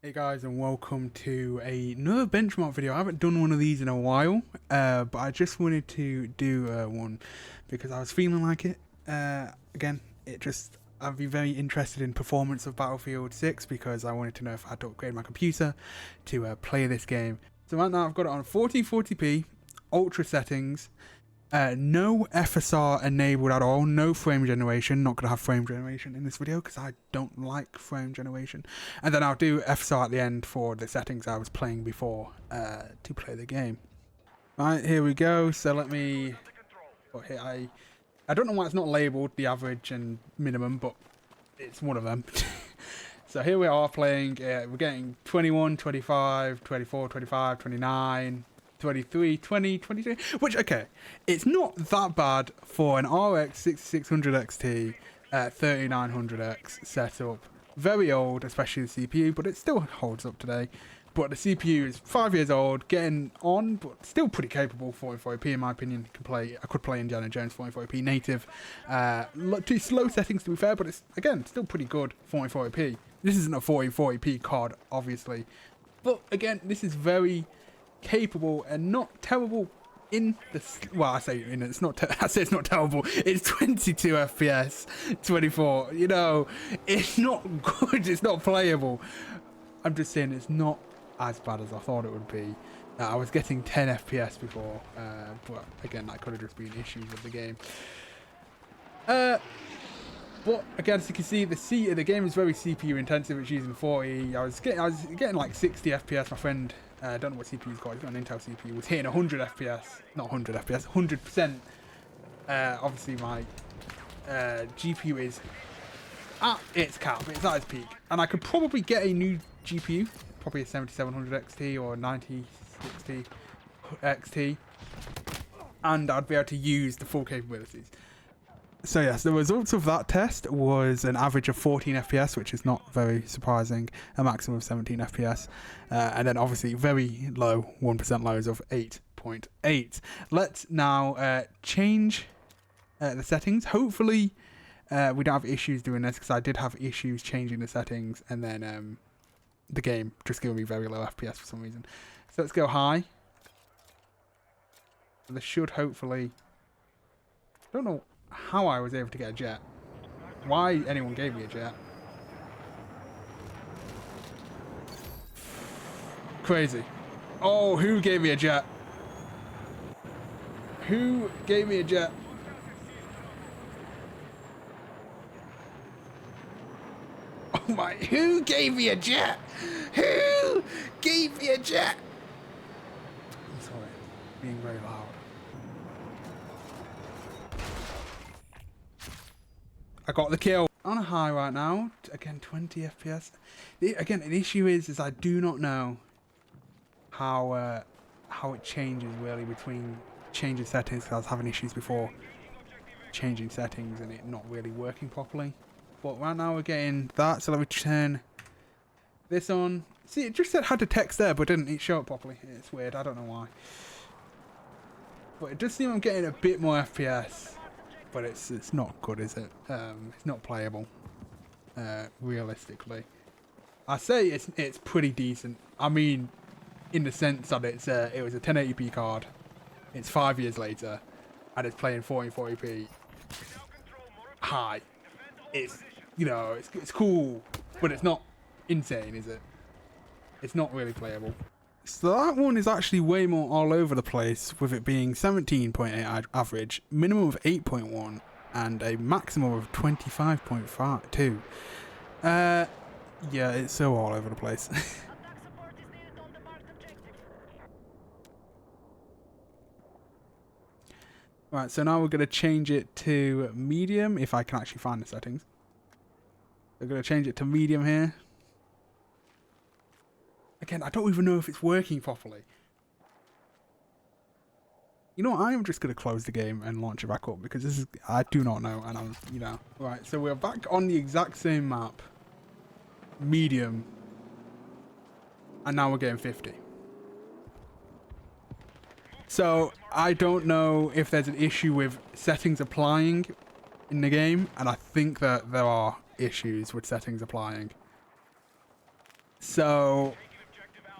Hey guys, and welcome to another benchmark video. I haven't done one of these in a while, but I just wanted to do one because I was feeling like it. Again, I'd be very interested in performance of Battlefield 6 because I wanted to know if I had to upgrade my computer to play this game. So right now I've got it on 1440p, ultra settings, no FSR enabled at all, no frame generation. Not going to have frame generation in this video because I don't like frame generation. And then I'll do FSR at the end for the settings I was playing before to play the game. Right, here we go. So let me... I don't know why it's not labelled the average and minimum, but it's one of them. So here we are playing, we're getting 21, 25, 24, 25, 29... 23, 20, 22, which, okay, it's not that bad for an RX 6600 XT 3900X setup. Very old, especially the CPU, but it still holds up today. But the CPU is 5 years old, getting on, but still pretty capable. 1440p in my opinion. I could play Indiana Jones 1440p native. Too slow settings to be fair, but it's, again, still pretty good 1440p. This isn't a 1440p card, obviously. But again, this is very capable and not terrible in the... Well, I say it's not terrible. It's 22 FPS, 24. You know, it's not good. It's not playable. I'm just saying it's not as bad as I thought it would be. I was getting 10 FPS before, but again, that could have just been issues with the game. But again, as you can see, the game is very CPU intensive. It's using 40. I was getting like 60 FPS. My friend, I don't know what CPU he's got. He's got an Intel CPU. Was hitting 100 FPS, not 100 FPS, 100%. Obviously, my GPU is at its cap. It's at its peak, and I could probably get a new GPU, probably a 7700 XT or 9060 XT, and I'd be able to use the full capabilities. So yes, the results of that test was an average of 14 FPS, which is not very surprising, a maximum of 17 FPS, and then obviously very low, 1% lows of 8.8. Let's now change the settings. Hopefully we don't have issues doing this, because I did have issues changing the settings, and then the game just giving me very low FPS for some reason. So let's go high. This should hopefully... I don't know how I was able to get a jet. Why anyone gave me a jet. Crazy. Oh, who gave me a jet? Who gave me a jet? Oh my, who gave me a jet? Who gave me a jet? I'm sorry, being very loud. I got the kill. On a high right now. Again, 20 FPS. Again, the issue is I do not know how it changes really between changing settings, because I was having issues before changing settings and it not really working properly. But right now we're getting that, so let me turn this on. See, it just said had the text there, but didn't show it properly. It's weird, I don't know why. But it does seem I'm getting a bit more FPS. But it's not good, is it? It's not playable, realistically. I say it's pretty decent. I mean, in the sense that it was a 1080p card. It's 5 years later, and it's playing 1440p high. It's, you know, it's cool, but it's not insane, is it? It's not really playable. So that one is actually way more all over the place, with it being 17.8 average, minimum of 8.1, and a maximum of 25.2. Yeah, it's so all over the place. Right, so now we're going to change it to medium, if I can actually find the settings. We're going to change it to medium here. Again, I don't even know if it's working properly. You know what? I am just going to close the game and launch it back up, because this is... I do not know, and I'm... You know. Right, so we're back on the exact same map. Medium. And now we're getting 50. So, I don't know if there's an issue with settings applying in the game, and I think that there are issues with settings applying. So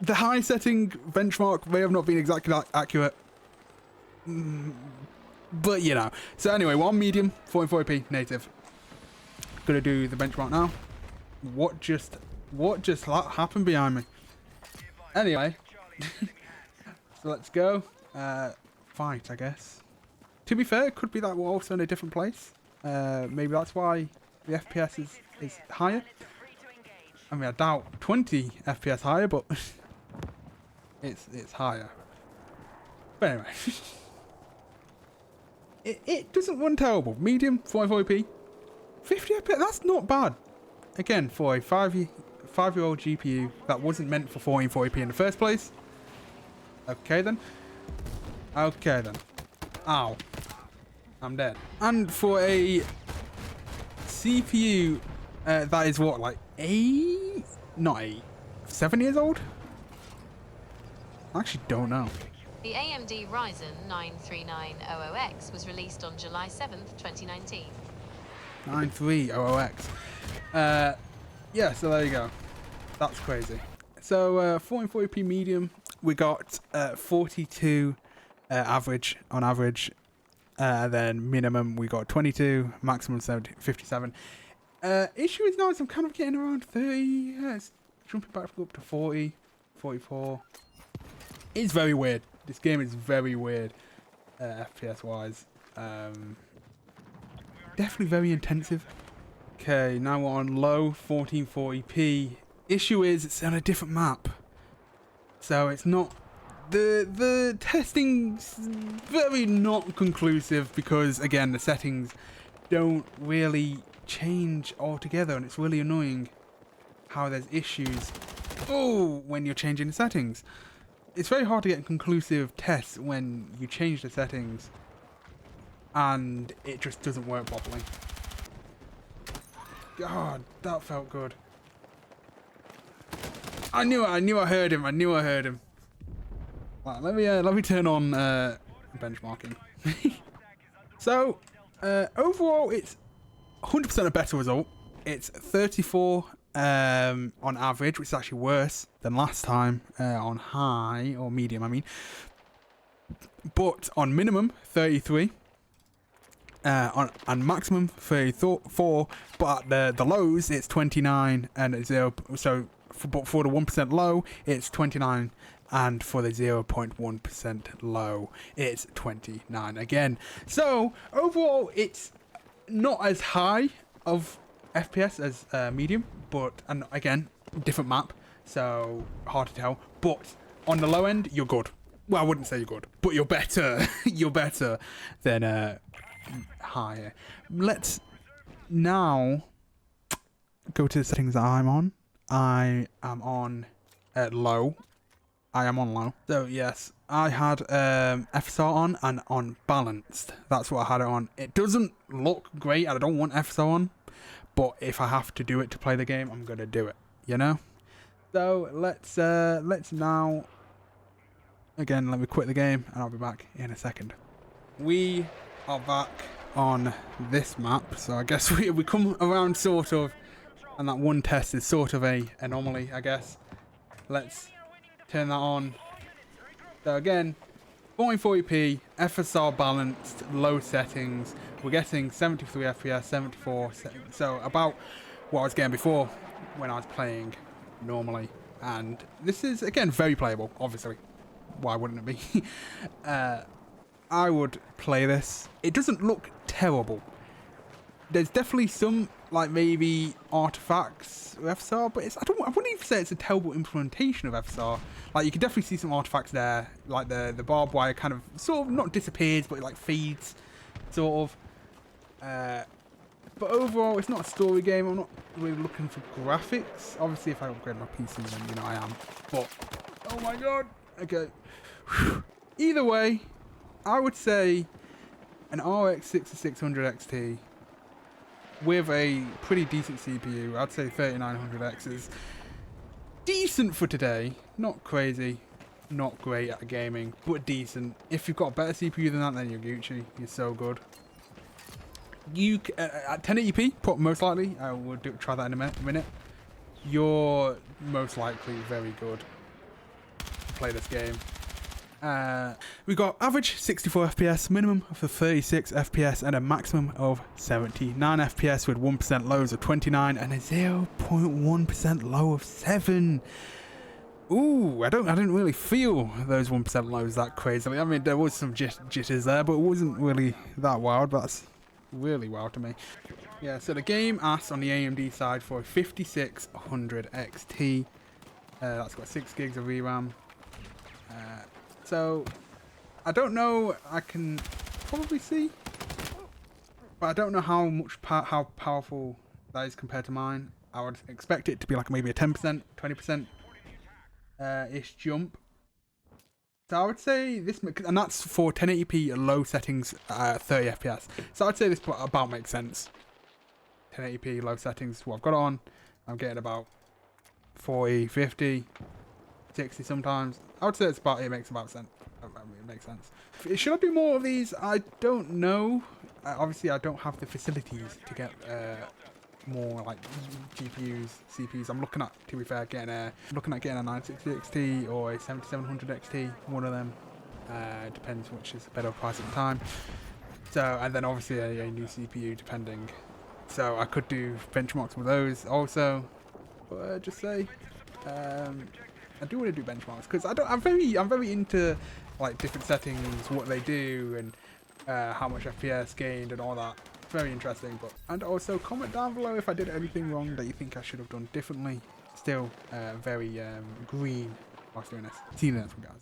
the high setting benchmark may have not been exactly accurate. But you know. So anyway, we're on medium, 1440p native. Gonna do the benchmark now. What just happened behind me? Anyway. So let's go. Fight, I guess. To be fair, it could be that we're also in a different place. Maybe that's why the FPS is higher. I mean, I doubt 20 FPS higher, but it's higher. But anyway. It doesn't run terrible. Medium, 440p. 50 FPS, that's not bad. Again, for a five-year-old GPU that wasn't meant for 1440p in the first place. Okay then. Okay then. Ow. I'm dead. And for a CPU that is what, like 8? Not 8. 7 years old? I actually don't know. The AMD Ryzen 93900X was released on July 7th, 2019. 93000X. Yeah, so there you go. That's crazy. So 1440p medium, we got 42 average on average. Then minimum we got 22, maximum 57. Issue is now is I'm kind of getting around 30. Yeah, it's jumping back up to 40, 44. It's very weird. This game is very weird, FPS wise. Definitely very intensive. Okay, now we're on low 1440p. Issue is it's on a different map, so it's not the testing's very not conclusive because again the settings don't really change altogether, and it's really annoying how there's issues when you're changing the settings. It's very hard to get conclusive tests when you change the settings and it just doesn't work properly. God, that felt good. I knew I heard him. Right, let me turn on benchmarking. So overall, it's 100% a better result. It's 34 on average, which is actually worse than last time on high or medium. I mean, but on minimum 33. On maximum 34, but the lows it's 29 and 0. So for the 1% low it's 29, and for the 0.1% low it's 29 again. So overall it's not as high of FPS as medium, but and again different map, so hard to tell. But on the low end you're good. Well, I wouldn't say you're good, but you're better. You're better than higher. Let's now go to the settings that I'm on. I am on low. So yes, I had FSR on and on balanced. That's what I had it on. It doesn't look great. I don't want FSR on, but if I have to do it to play the game, I'm gonna do it. You know. So let's now. Again, let me quit the game and I'll be back in a second. We are back on this map, so I guess we come around sort of, and that one test is sort of a anomaly, I guess. Let's turn that on. So again, 1440p, FSR balanced, low settings. We're getting 73 FPS, 74, so about what I was getting before when I was playing normally. And this is again very playable, obviously. Why wouldn't it be? I would play this. It doesn't look terrible. There's definitely some, like maybe artifacts with FSR, but I wouldn't even say it's a terrible implementation of FSR. Like you can definitely see some artifacts there, like the barbed wire kind of sort of not disappears, but it like fades, sort of. But overall, it's not a story game. I'm not really looking for graphics. Obviously, if I upgrade my PC, then you know I am. But oh my god. Okay. Either way, I would say an RX 6600 XT with a pretty decent CPU. I'd say 3900X is decent for today. Not crazy, not great at gaming, but decent. If you've got a better CPU than that, then you're Gucci. You're so good. You at 1080p, most likely. I will try that in a minute. you're most likely very good to play this game. We got average 64 FPS, minimum of 36 FPS, and a maximum of 79 FPS with 1% lows of 29 and a 0.1% low of 7. Ooh, I didn't really feel those 1% lows that crazily. I mean, there was some jitters there, but it wasn't really that wild. That's really wild to me. Yeah, so the game asks on the AMD side for a 5600 XT. That's got 6 gigs of VRAM. So, I don't know, I can probably see, but I don't know how much how powerful that is compared to mine. I would expect it to be like maybe a 10%, 20% ish jump. So I would say this, and that's for 1080p low settings, 30 FPS. So I'd say this about makes sense. 1080p low settings, what I've got on, I'm getting about 40, 50, 60 sometimes. I would say it makes about sense. It makes sense. Should I do more of these? I don't know. Obviously, I don't have the facilities to get more like GPUs, CPUs. I'm looking at, to be fair, getting a 960 XT or a 7700 XT. One of them. Depends which is a better price at the time. So, and then obviously a new CPU depending. So I could do benchmarks with those also. But just say, I do want to do benchmarks because I'm very into like different settings, what they do, and how much FPS gained and all that. It's very interesting. And also comment down below if I did anything wrong that you think I should have done differently. Still very green whilst doing this. See you next one, guys.